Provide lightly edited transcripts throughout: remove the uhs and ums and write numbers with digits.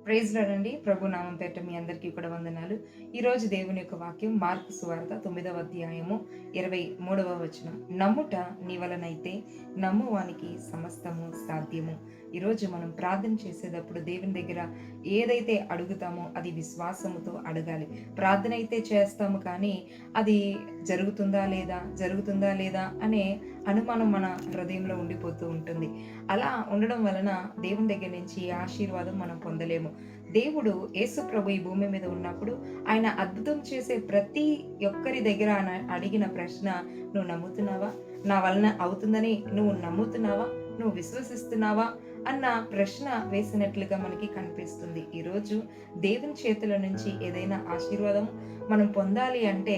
Praise lord అండి. ప్రభు నామం పేరిట మీ అందరికీ కూడా వందనాలు. ఈరోజు దేవుని యొక్క వాక్యం మార్కు సువార్త 9వ అధ్యాయము 23వ వచనం. నమ్ముట నీ వలనైతే నమ్మువానికి సమస్తము సాధ్యము. ఈరోజు మనం ప్రార్థన చేసేటప్పుడు దేవుని దగ్గర ఏదైతే అడుగుతామో అది విశ్వాసముతో అడగాలి. ప్రార్థన అయితే చేస్తాము కానీ అది జరుగుతుందా లేదా అనే అనుమానం మన హృదయంలో ఉండిపోతూ ఉంటుంది. అలా ఉండడం వలన దేవుని దగ్గర నుంచి ఆశీర్వాదం మనం పొందలేము. దేవుడు యేసు ప్రభు ఈ భూమి మీద ఉన్నప్పుడు ఆయన అద్భుతం చేసే ప్రతి ఒక్కరి దగ్గర ఆయన అడిగిన ప్రశ్న, నువ్వు నమ్ముతున్నావా? నా వలన అవుతుందని నువ్వు నమ్ముతున్నావా? నువ్వు విశ్వసిస్తున్నావా? అన్న ప్రశ్న వేసినట్లుగా మనకి కనిపిస్తుంది. ఈరోజు దేవుని చేతుల నుంచి ఏదైనా ఆశీర్వాదం మనం పొందాలి అంటే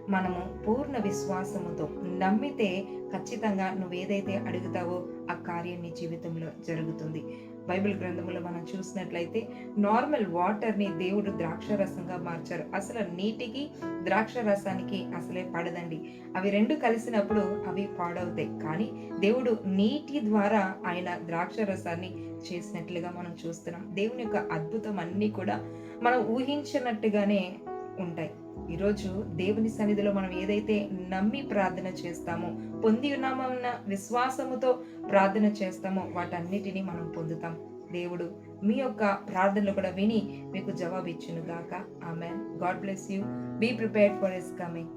మనము పూర్ణ విశ్వాసముతో నమ్మితే ఖచ్చితంగా నువ్వు ఏదైతే అడుగుతావో ఆ కార్యం నీ జీవితంలో జరుగుతుంది. బైబిల్ గ్రంథంలో మనం చూసినట్లయితే నార్మల్ వాటర్ని దేవుడు ద్రాక్ష రసంగా మార్చారు. అసలు నీటికి ద్రాక్ష రసానికి అసలే పడదండి. అవి రెండు కలిసినప్పుడు అవి పాడవుతాయి. కానీ దేవుడు నీటి ద్వారా ఆయన ద్రాక్ష రసాన్ని చేసినట్లుగా మనం చూస్తున్నాం. దేవుని యొక్క అద్భుతం అన్నీ కూడా మనం ఊహించినట్టుగానే ఉంటాయి. ఈరోజు దేవుని సన్నిధిలో మనం ఏదైతే నమ్మి ప్రార్థన చేస్తామో, పొంది ఉన్నామన్న విశ్వాసముతో ప్రార్థన చేస్తామో వాటన్నిటినీ మనం పొందుతాం. దేవుడు మీ యొక్క ప్రార్థనలు కూడా విని మీకు జవాబు ఇచ్చును గాక. Amen. God bless you. Be prepared for his coming.